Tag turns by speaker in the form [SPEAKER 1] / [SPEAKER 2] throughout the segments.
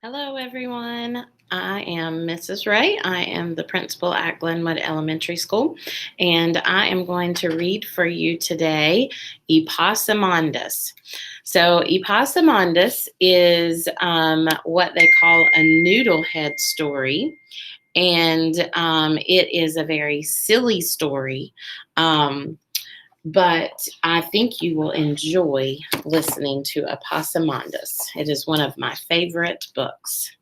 [SPEAKER 1] Hello, everyone. I am Mrs. Ray. I am the principal at Glenwood Elementary School, and I am going to read for you today Epossumondas. So, Epossumondas is what they call a noodlehead story, and it is a very silly story. Um, but I think you will enjoy listening to Epossumondas. It is one of my favorite books.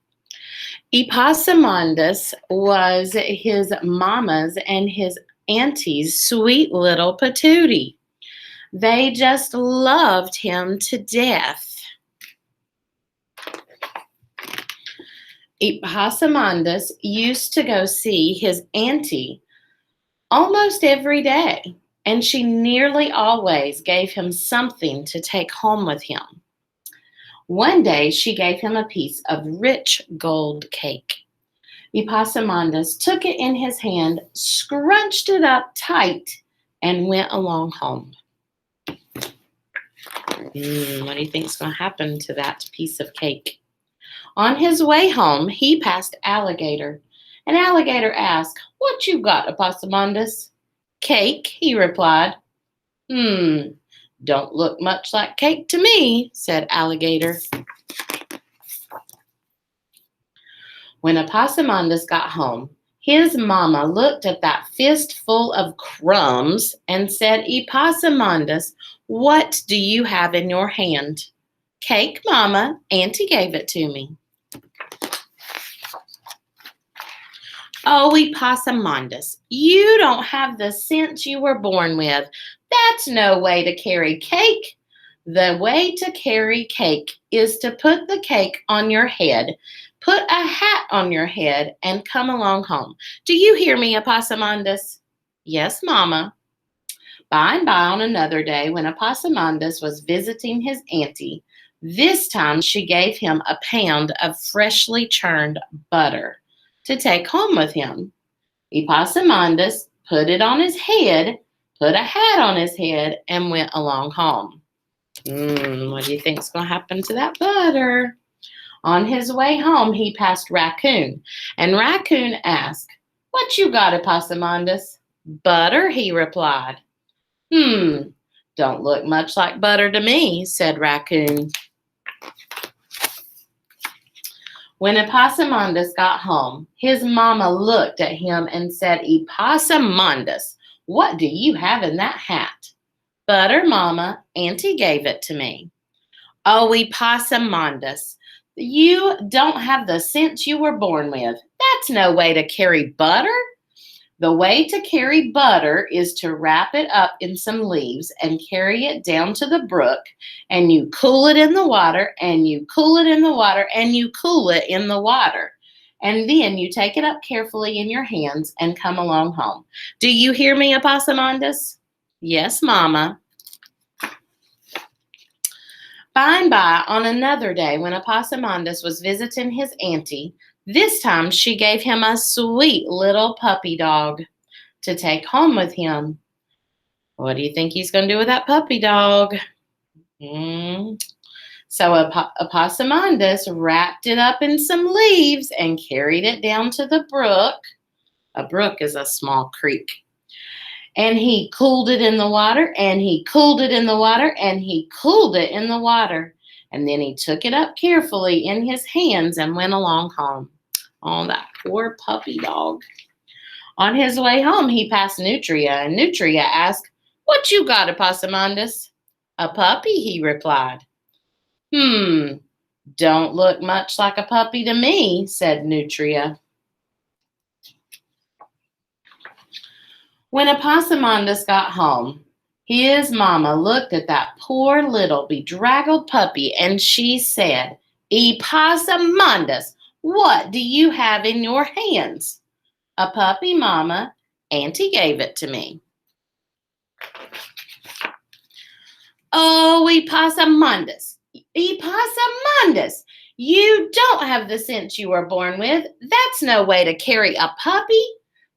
[SPEAKER 1] Epossumondas was his mama's and his auntie's sweet little patootie. They just loved him to death. Epossumondas used to go see his auntie almost every day, and she nearly always gave him something to take home with him. One day she gave him a piece of rich gold cake. Epossumondas took it in his hand, scrunched it up tight, and went along home. What do you think is going to happen to that piece of cake? On his way home, he passed Alligator. And Alligator asked, "What you got, Epossumondas?" "Cake," he replied. Don't look much like cake to me," said Alligator. When Epossumondas got home, his mama looked at that fistful of crumbs and said, "Epossumondas, what do you have in your hand?" "Cake, Mama. Auntie gave it to me." "Oh, Epossumondas, you don't have the sense you were born with. That's no way to carry cake. The way to carry cake is to put the cake on your head, put a hat on your head, and come along home. Do you hear me, Epossumondas?" "Yes, Mama." By and by on another day, when Epossumondas was visiting his auntie, this time she gave him a pound of freshly churned butter to take home with him. Epossumondas put it on his head, put a hat on his head, and went along home. What do you think is going to happen to that butter? On his way home, he passed Raccoon, and Raccoon asked, "What you got, Epossumondas?" "Butter," he replied. Don't look much like butter to me," said Raccoon. When Epossumondas got home, his mama looked at him and said, "Epossumondas, what do you have in that hat?" "Butter, Mama. Auntie gave it to me." "Oh, Epossumondas, you don't have the sense you were born with. That's no way to carry butter. The way to carry butter is to wrap it up in some leaves and carry it down to the brook, and you cool it in the water, and you cool it in the water, and you cool it in the water. And then you take it up carefully in your hands and come along home. Do you hear me, Epossumondas?" "Yes, Mama." By and by, on another day, when Epossumondas was visiting his auntie, this time she gave him a sweet little puppy dog to take home with him. What do you think he's going to do with that puppy dog? So Epossumondas wrapped it up in some leaves and carried it down to the brook. A brook is a small creek. And he cooled it in the water, and he cooled it in the water, and he cooled it in the water. And then he took it up carefully in his hands and went along home. Oh, that poor puppy dog. On his way home, he passed Nutria, and Nutria asked, "What you got, Epossumondas?" "A puppy," he replied. Don't look much like a puppy to me," said Nutria. When Epossumondas got home, his mama looked at that poor little bedraggled puppy and she said, "Epossumondas, what do you have in your hands?" "A puppy, Mama. Auntie gave it to me." "Oh, Epossumondas, Epossumondas, you don't have the sense you were born with. That's no way to carry a puppy.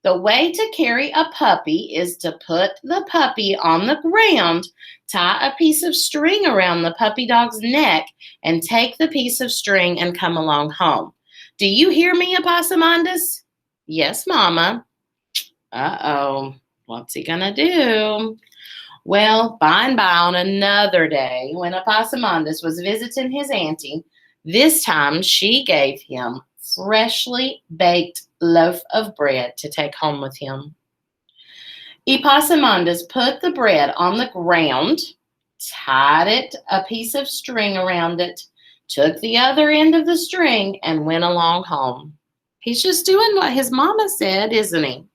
[SPEAKER 1] The way to carry a puppy is to put the puppy on the ground, tie a piece of string around the puppy dog's neck, and take the piece of string and come along home. Do you hear me, Epossumondas? Yes, Mama. Uh-oh. What's he gonna do? Well, by and by on another day, when Epossumondas was visiting his auntie, this time she gave him freshly baked loaf of bread to take home with him. Epossumondas put the bread on the ground, tied it a piece of string around it, took the other end of the string, and went along home. He's just doing what his mama said, isn't he?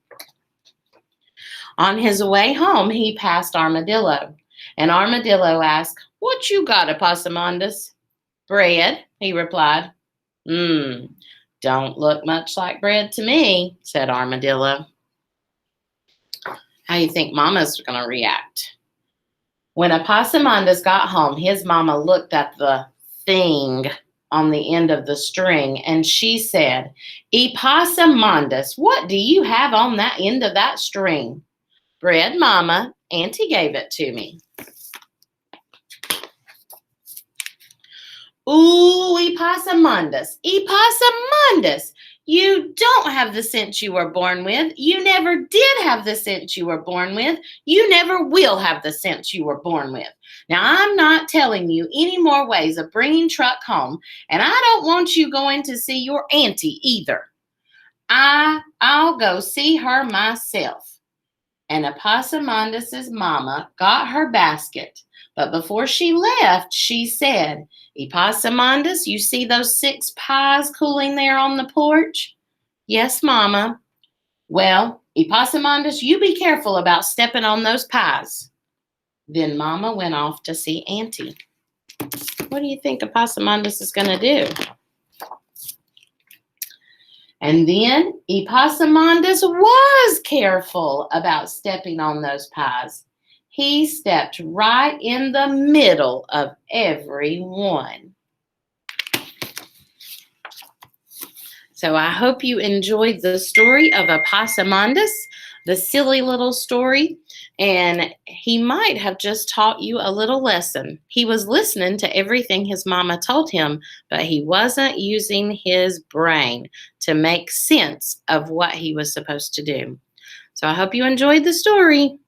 [SPEAKER 1] On his way home, he passed Armadillo, and Armadillo asked, "What you got, Epossumondas?" "Bread," he replied. Don't look much like bread to me," said Armadillo. How do you think Mama's going to react? When Epossumondas got home, his mama looked at the thing on the end of the string, and she said, "Epossumondas, what do you have on that end of that string?" "Bread, Mama. Auntie gave it to me." "Ooh, Epossumondas, Epossumondas, you don't have the sense you were born with. You never did have the sense you were born with. You never will have the sense you were born with. Now, I'm not telling you any more ways of bringing Truck home, and I don't want you going to see your auntie either. I'll go see her myself." And Epossumondas' mama got her basket. But before she left, she said, "Epossumondas, you see those 6 pies cooling there on the porch?" "Yes, Mama." "Well, Epossumondas, you be careful about stepping on those pies." Then Mama went off to see Auntie. What do you think Epossumondas is going to do? And then Epossumondas was careful about stepping on those pies. He stepped right in the middle of every one. So I hope you enjoyed the story of Epossumondas, the silly little story, and he might have just taught you a little lesson. He was listening to everything his mama told him, but he wasn't using his brain to make sense of what he was supposed to do. So I hope you enjoyed the story.